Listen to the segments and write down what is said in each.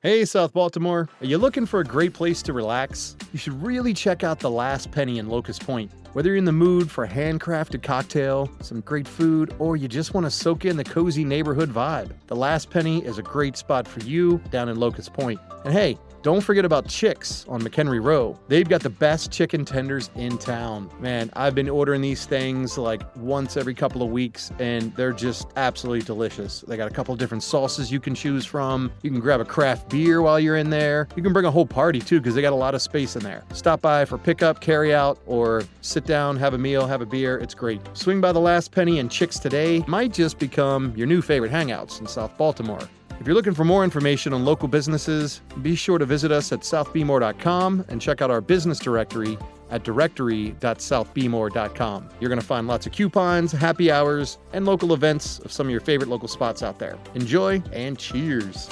Hey, South Baltimore. Are you looking for a great place to relax? You should really check out The Last Penny in Locust Point. Whether you're in the mood for a handcrafted cocktail, some great food, or you just want to soak in the cozy neighborhood vibe, The Last Penny is a great spot for you down in Locust Point. And hey, don't forget about Chicks on McHenry Row. They've got the best chicken tenders in town. Man, I've been ordering these things like once every couple of weeks, and they're just absolutely delicious. They got a couple of different sauces you can choose from. You can grab a craft beer while you're in there. You can bring a whole party too, because they got a lot of space in there. Stop by for pickup, carry out, or sit down, have a meal, have a beer. It's great. Swing by The Last Penny and Chicks today. Might just become your new favorite hangouts in South Baltimore. If you're looking for more information on local businesses, be sure to visit us at southbmore.com and check out our business directory at directory.southbmore.com. You're going to find lots of coupons, happy hours, and local events of some of your favorite local spots out there. Enjoy and cheers.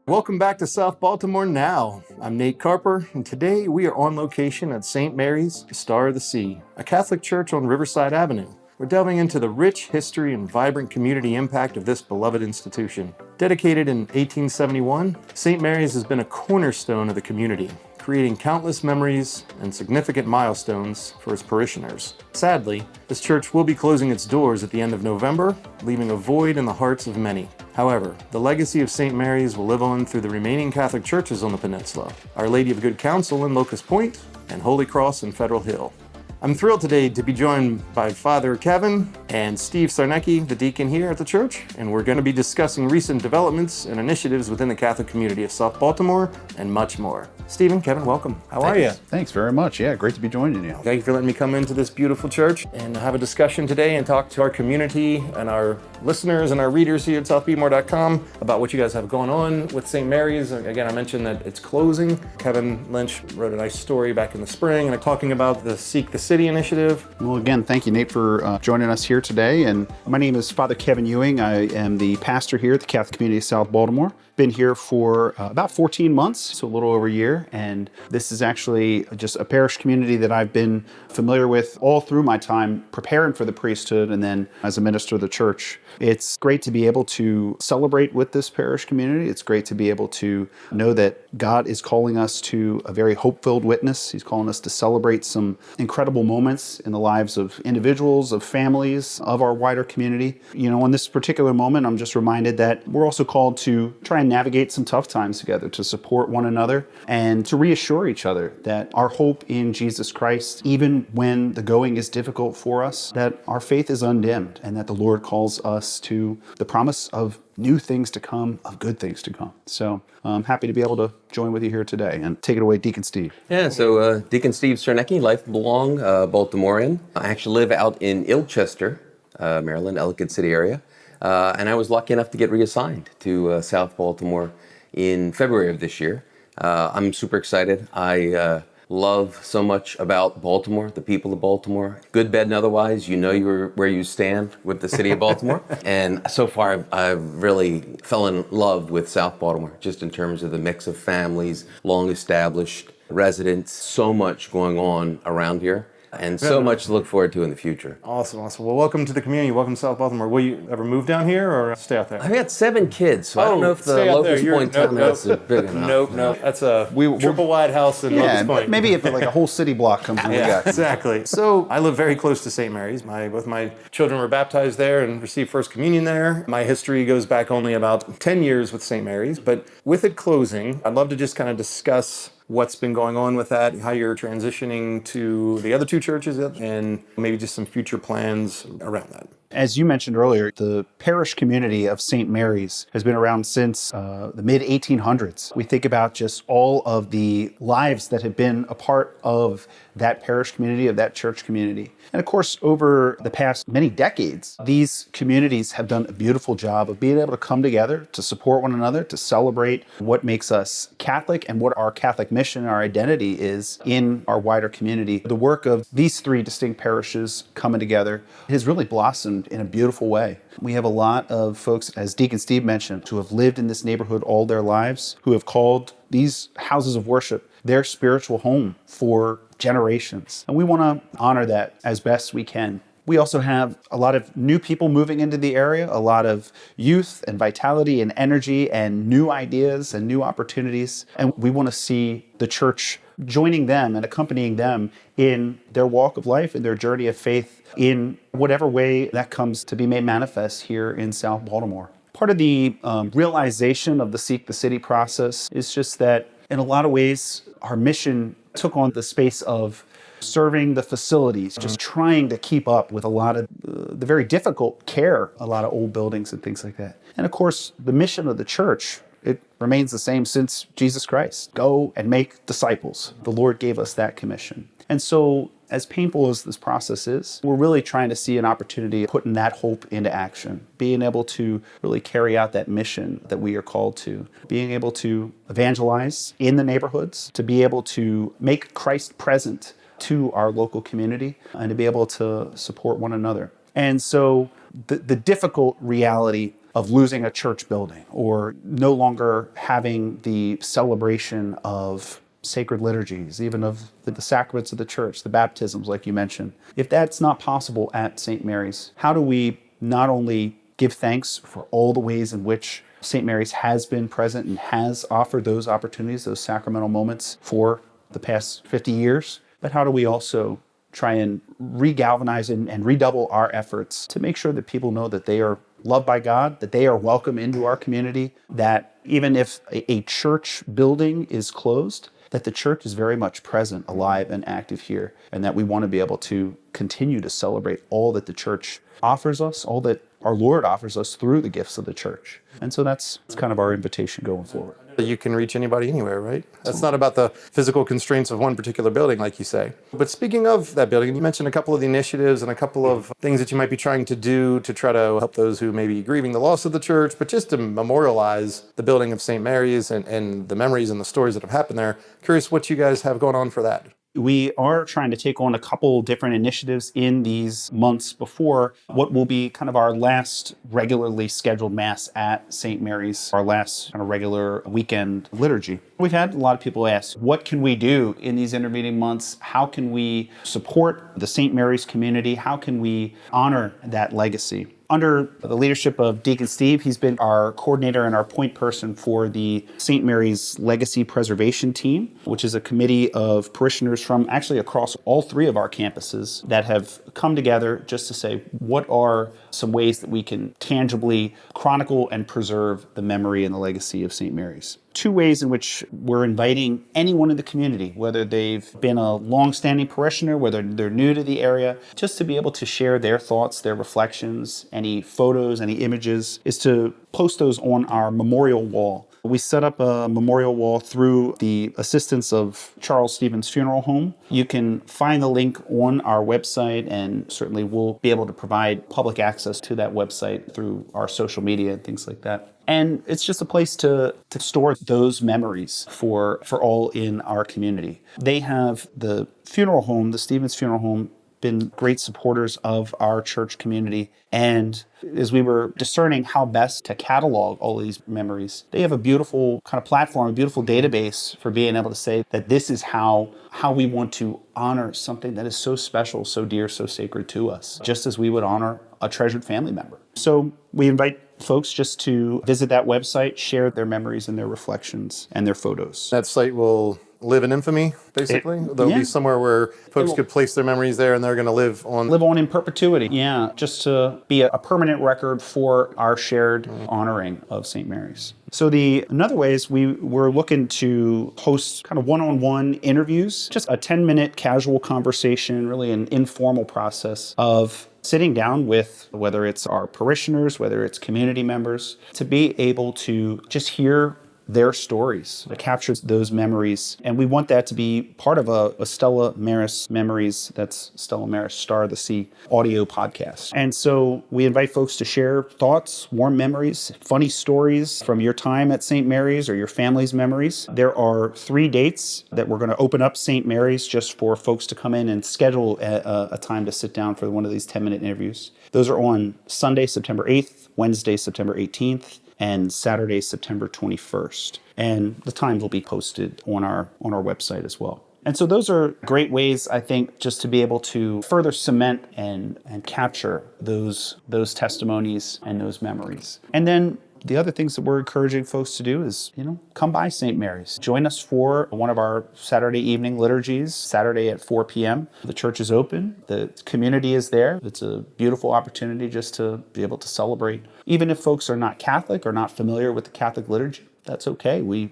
Welcome back to South Baltimore Now. I'm Nate Carper, and today we are on location at St. Mary's, Star of the Sea, a Catholic church on Riverside Avenue. We're delving into the rich history and vibrant community impact of this beloved institution. Dedicated in 1871, St. Mary's has been a cornerstone of the community, creating countless memories and significant milestones for its parishioners. Sadly, this church will be closing its doors at the end of November, leaving a void in the hearts of many. However, the legacy of St. Mary's will live on through the remaining Catholic churches on the peninsula, Our Lady of Good Counsel in Locust Point, and Holy Cross in Federal Hill. I'm thrilled today to be joined by Father Kevin and Steve Sarnecki, the deacon here at the church, and we're going to be discussing recent developments and initiatives within the Catholic community of South Baltimore and much more. Stephen, Kevin, welcome. How are you? Thanks very much. Yeah, great to be joining you. Thank you for letting me come into this beautiful church and have a discussion today and talk to our community and our listeners and our readers here at southbmore.com about what you guys have going on with St. Mary's. Again, I mentioned that it's closing. Kevin Lynch wrote a nice story back in the spring and talking about the Seek the City initiative. Well, again, thank you, Nate, for joining us here today. And my name is Father Kevin Ewing. I am the pastor here at the Catholic Community of South Baltimore. Been here for about 14 months, so a little over a year. And this is actually just a parish community that I've been familiar with all through my time preparing for the priesthood and then as a minister of the church. It's great to be able to celebrate with this parish community. It's great to be able to know that God is calling us to a very hope-filled witness. He's calling us to celebrate some incredible moments in the lives of individuals, of families, of our wider community. You know, in this particular moment, I'm just reminded that we're also called to try and navigate some tough times together, to support one another and to reassure each other that our hope in Jesus Christ, even when the going is difficult for us, that our faith is undimmed and that the Lord calls us to the promise of new things to come, of good things to come. So I'm happy to be able to join with you here today. And take it away, Deacon Steve. Yeah, so Deacon Steve Sarnecki, lifelong Baltimorean. I actually live out in Ilchester, Maryland, Ellicott City area. And I was lucky enough to get reassigned to South Baltimore in February of this year. I'm super excited. I love so much about Baltimore, the people of Baltimore. Good, bad, and otherwise, you know where you stand with the city of Baltimore. And so far, I've really fell in love with South Baltimore, just in terms of the mix of families, long-established residents, so much going on around here. And so much to look forward to in the future. Awesome. Well, welcome to the community. Welcome to South Baltimore. Will you ever move down here or stay out there? I've got 7 kids, so I don't know if the Locust Point townhouse is big enough. Nope. That's a triple wide house in Locust Point. Maybe if like a whole city block comes in. Yeah, exactly. So I live very close to St. Mary's. Both my children were baptized there and received First Communion there. My history goes back only about 10 years with St. Mary's, but with it closing, I'd love to just kind of discuss what's been going on with that, how you're transitioning to the other 2 churches, and maybe just some future plans around that. As you mentioned earlier, the parish community of St. Mary's has been around since the mid-1800s. We think about just all of the lives that have been a part of that parish community, of that church community. And of course, over the past many decades, these communities have done a beautiful job of being able to come together, to support one another, to celebrate what makes us Catholic and what our Catholic mission, our identity is in our wider community. The work of these 3 distinct parishes coming together has really blossomed in a beautiful way. We have a lot of folks, as Deacon Steve mentioned, who have lived in this neighborhood all their lives, who have called these houses of worship their spiritual home for generations. And we want to honor that as best we can. We also have a lot of new people moving into the area, a lot of youth and vitality and energy and new ideas and new opportunities. And we want to see the church joining them and accompanying them in their walk of life, in their journey of faith, in whatever way that comes to be made manifest here in South Baltimore. Part of the realization of the Seek the City process is just that in a lot of ways, our mission took on the space of serving the facilities, just trying to keep up with a lot of the very difficult care, a lot of old buildings and things like that. And of course, the mission of the church, it remains the same since Jesus Christ. Go and make disciples. The Lord gave us that commission. And so, as painful as this process is, we're really trying to see an opportunity of putting that hope into action, being able to really carry out that mission that we are called to, being able to evangelize in the neighborhoods, to be able to make Christ present to our local community, and to be able to support one another. And so the difficult reality of losing a church building or no longer having the celebration of sacred liturgies, even of the sacraments of the church, the baptisms, like you mentioned. If that's not possible at St. Mary's, how do we not only give thanks for all the ways in which St. Mary's has been present and has offered those opportunities, those sacramental moments for the past 50 years, but how do we also try and regalvanize and redouble our efforts to make sure that people know that they are loved by God, that they are welcome into our community, that even if a church building is closed, that the church is very much present, alive, and active here, and that we want to be able to continue to celebrate all that the church offers us, all that our Lord offers us through the gifts of the church. And so that's kind of our invitation going forward. You can reach anybody anywhere, right? That's not about the physical constraints of one particular building, like you say. But speaking of that building, you mentioned a couple of the initiatives and a couple of things that you might be trying to do to try to help those who may be grieving the loss of the church, but just to memorialize the building of St. Mary's and the memories and the stories that have happened there. Curious what you guys have going on for that. We are trying to take on a couple different initiatives in these months before what will be kind of our last regularly scheduled Mass at St. Mary's, our last kind of regular weekend liturgy. We've had a lot of people ask, what can we do in these intervening months? How can we support the St. Mary's community? How can we honor that legacy? Under the leadership of Deacon Steve, he's been our coordinator and our point person for the St. Mary's Legacy Preservation Team, which is a committee of parishioners from actually across all three of our campuses that have come together just to say, what are some ways that we can tangibly chronicle and preserve the memory and the legacy of St. Mary's? Two ways in which we're inviting anyone in the community, whether they've been a long-standing parishioner, whether they're new to the area, just to be able to share their thoughts, their reflections, any photos, any images, is to post those on our memorial wall. We set up a memorial wall through the assistance of Charles Stevens Funeral Home. You can find the link on our website, and certainly we'll be able to provide public access to that website through our social media and things like that. And it's just a place to store those memories for all in our community. They have the funeral home, the Stevens Funeral Home, been great supporters of our church community. And as we were discerning how best to catalog all these memories, they have a beautiful kind of platform, a beautiful database for being able to say that this is how we want to honor something that is so special, so dear, so sacred to us, just as we would honor a treasured family member. So we invite folks just to visit that website, share their memories and their reflections and their photos. That site will live in infamy, basically? There'll be somewhere where folks could place their memories there and they're going to live on in perpetuity. Yeah, just to be a permanent record for our shared honoring of St. Mary's. So another way is we're looking to host kind of one-on-one interviews, just a 10-minute casual conversation, really an informal process of sitting down with, whether it's our parishioners, whether it's community members, to be able to just hear their stories, that captures those memories. And we want that to be part of a Stella Maris Memories, that's Stella Maris Star of the Sea audio podcast. And so we invite folks to share thoughts, warm memories, funny stories from your time at St. Mary's or your family's memories. There are 3 dates that we're going to open up St. Mary's just for folks to come in and schedule a time to sit down for one of these 10-minute interviews. Those are on Sunday, September 8th, Wednesday, September 18th, and Saturday, September 21st. And the times will be posted on our website as well. And so those are great ways, I think, just to be able to further cement and capture those testimonies and those memories. And then the other things that we're encouraging folks to do is, come by St. Mary's. Join us for one of our Saturday evening liturgies, Saturday at 4 p.m. The church is open. The community is there. It's a beautiful opportunity just to be able to celebrate. Even if folks are not Catholic or not familiar with the Catholic liturgy, that's okay. We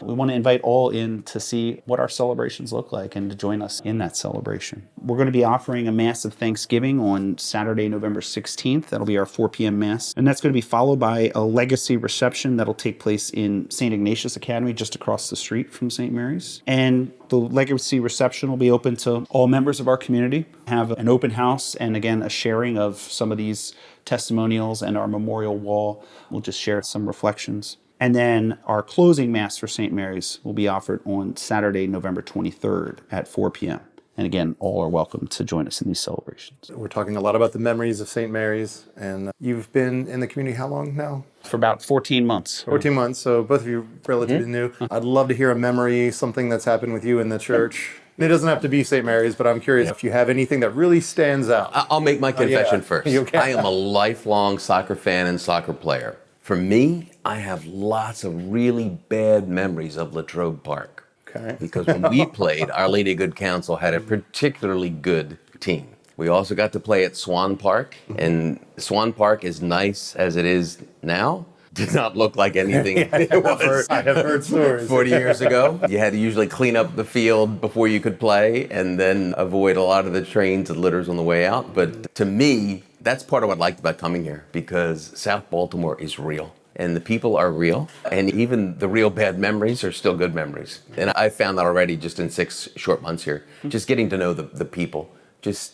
want to invite all in to see what our celebrations look like and to join us in that celebration. We're going to be offering a Mass of Thanksgiving on Saturday, November 16th. That'll be our 4 p.m. Mass. And that's going to be followed by a legacy reception that'll take place in St. Ignatius Academy, just across the street from St. Mary's. And the legacy reception will be open to all members of our community, have an open house, and again, a sharing of some of these testimonials, and our memorial wall. We'll just share some reflections. And then our closing Mass for St. Mary's will be offered on Saturday, November 23rd at 4 p.m. And again, all are welcome to join us in these celebrations. We're talking a lot about the memories of St. Mary's, and you've been in the community how long now? For about 14 months. 14 months, so both of you relatively new. I'd love to hear a memory, something that's happened with you in the church. It doesn't have to be St. Mary's, but I'm curious if you have anything that really stands out. I'll make my confession first. You okay? I am a lifelong soccer fan and soccer player. For me, I have lots of really bad memories of Latrobe Park. Okay. Because when we played, Our Lady of Good Counsel had a particularly good team. We also got to play at Swan Park, and Swan Park, as nice as it is now, did not look like anything it was. I have heard stories. 40 years ago. You had to usually clean up the field before you could play, and then avoid a lot of the trains and litters on the way out. But to me, that's part of what I liked about coming here, because South Baltimore is real. And the people are real. And even the real bad memories are still good memories. And I found that already just in 6 short months here. Just getting to know the people. It's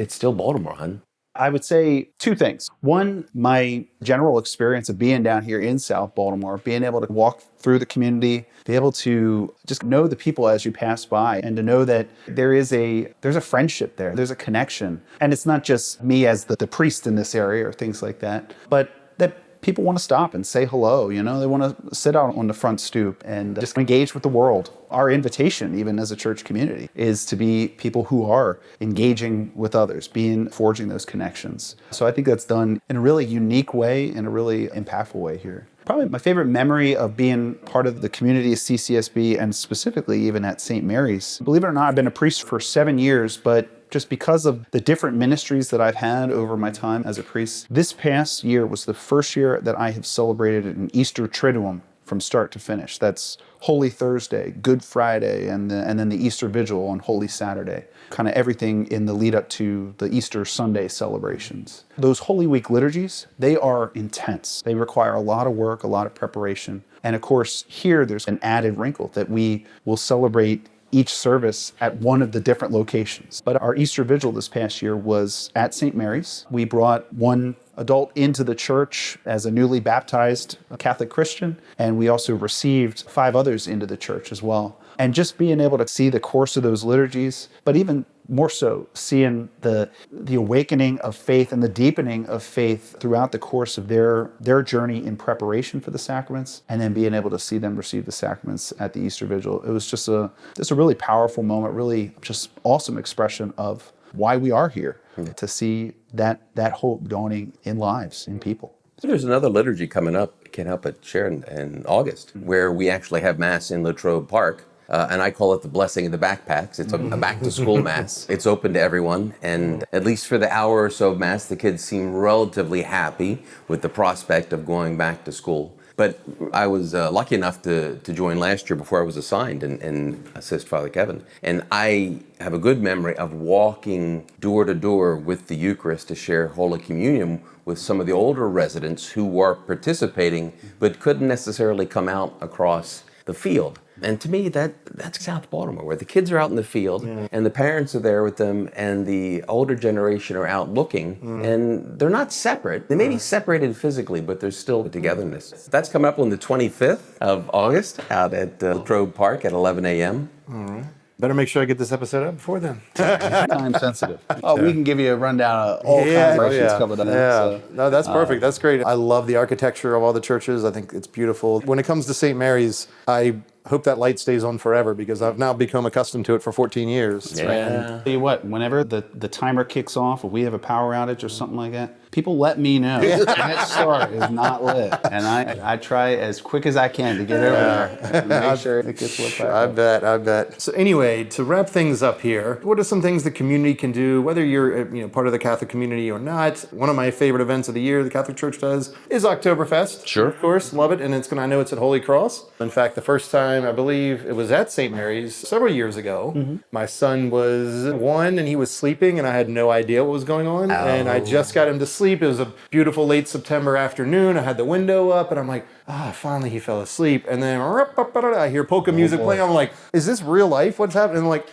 still Baltimore, hun. I would say 2 things. One, my general experience of being down here in South Baltimore, being able to walk through the community, be able to just know the people as you pass by, and to know that there's a friendship there, there's a connection. And it's not just me as the priest in this area or things like that, but that people want to stop and say hello. They want to sit out on the front stoop and just engage with the world. Our invitation, even as a church community, is to be people who are engaging with others, forging those connections. So I think that's done in a really unique way, in a really impactful way here. Probably my favorite memory of being part of the community of CCSB, and specifically even at St. Mary's. Believe it or not, I've been a priest for 7 years, but just because of the different ministries that I've had over my time as a priest, this past year was the first year that I have celebrated an Easter Triduum from start to finish. That's Holy Thursday, Good Friday, and then the Easter Vigil on Holy Saturday. Kind of everything in the lead up to the Easter Sunday celebrations. Those Holy Week liturgies, they are intense. They require a lot of work, a lot of preparation. And of course, here there's an added wrinkle that we will celebrate each service at one of the different locations. But our Easter Vigil this past year was at St. Mary's. We brought one adult into the church as a newly baptized Catholic Christian, and we also received 5 others into the church as well. And just being able to see the course of those liturgies, but even more so, seeing the awakening of faith and the deepening of faith throughout the course of their journey in preparation for the sacraments, and then being able to see them receive the sacraments at the Easter Vigil. It was just a really powerful moment, really just awesome expression of why we are here, to see that hope dawning in lives, in people. So there's another liturgy coming up, can't help but share, in August, where we actually have Mass in Latrobe Park. And I call it the blessing of the backpacks. It's a back-to-school Mass. It's open to everyone, and at least for the hour or so of Mass, the kids seem relatively happy with the prospect of going back to school. But I was lucky enough to join last year before I was assigned and assist Father Kevin. And I have a good memory of walking door to door with the Eucharist to share Holy Communion with some of the older residents who were participating but couldn't necessarily come out across the field. And to me, that's South Baltimore, where the kids are out in the field and the parents are there with them, and the older generation are out looking, and they're not separate. They may be separated physically, but there's still togetherness. That's coming up on the 25th of August out at Latrobe Park at 11 a.m. All right. Better make sure I get this episode up before then. Time sensitive. Oh, we can give you a rundown of all celebrations coming up. Yeah, no, that's perfect. That's great. I love the architecture of all the churches. I think it's beautiful. When it comes to St. Mary's, I hope that light stays on forever because I've now become accustomed to it for 14 years. Yeah. Tell you what, whenever the timer kicks off, if we have a power outage or something like that, people let me know that star is not lit. And I try as quick as I can to get over there and make sure it gets lit back up. I bet. So anyway, to wrap things up here, what are some things the community can do, whether you're part of the Catholic community or not? One of my favorite events of the year the Catholic Church does is Oktoberfest. Sure. Of course, love it. And I know it's at Holy Cross. In fact, the first time, I believe it was at St. Mary's several years ago. My son was 1 and he was sleeping and I had no idea what was going on. And I just got him to sleep. It was a beautiful late September afternoon. I had the window up and I'm like, finally he fell asleep. And then I hear polka music playing. I'm like, is this real life? What's happening? And I'm like,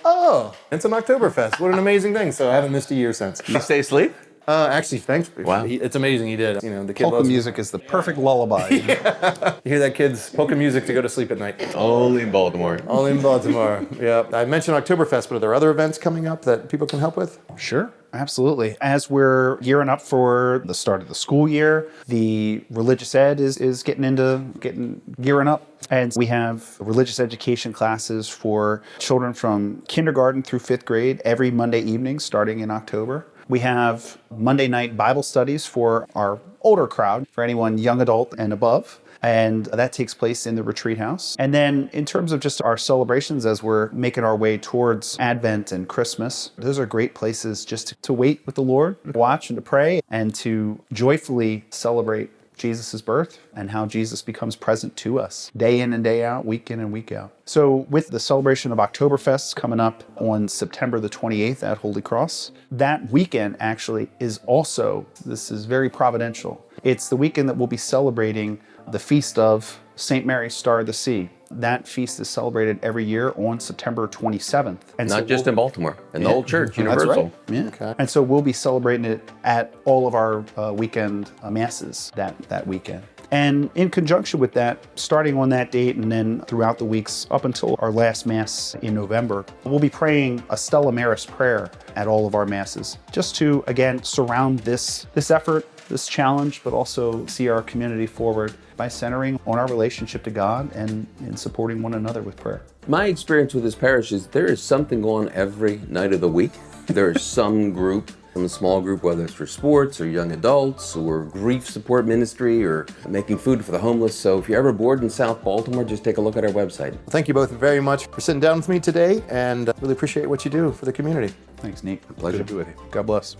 it's an Oktoberfest. What an amazing thing. So I haven't missed a year since. You stay asleep? Actually, thanks. Wow. It's amazing he did. The kid Polka loves music is the perfect lullaby. You hear that kid's polka music to go to sleep at night. Only in Baltimore. Only in Baltimore. Yeah. I mentioned Oktoberfest, but are there other events coming up that people can help with? Sure, absolutely. As we're gearing up for the start of the school year, the religious ed is gearing up. And we have religious education classes for children from kindergarten through 5th grade every Monday evening starting in October. We have Monday night Bible studies for our older crowd, for anyone young adult and above. And that takes place in the retreat house. And then in terms of just our celebrations as we're making our way towards Advent and Christmas, those are great places just to wait with the Lord, watch and to pray, and to joyfully celebrate Jesus' birth and how Jesus becomes present to us day in and day out, week in and week out. So with the celebration of Oktoberfest coming up on September the 28th at Holy Cross, that weekend actually is also, this is very providential, it's the weekend that we'll be celebrating the feast of St. Mary, Star of the Sea. That feast is celebrated every year on September 27th. And Not just in Baltimore, in the whole church, universal. That's right. Yeah. Okay. And so we'll be celebrating it at all of our weekend masses that weekend. And in conjunction with that, starting on that date and then throughout the weeks up until our last Mass in November, we'll be praying a Stella Maris prayer at all of our Masses, just to, again, surround this effort, this challenge, but also see our community forward by centering on our relationship to God and in supporting one another with prayer. My experience with this parish is there is something going on every night of the week. There is some group, some small group, whether it's for sports or young adults or grief support ministry or making food for the homeless. So if you're ever bored in South Baltimore, just take a look at our website. Thank you both very much for sitting down with me today and really appreciate what you do for the community. Thanks, Nate. Pleasure. Good to be with you. God bless.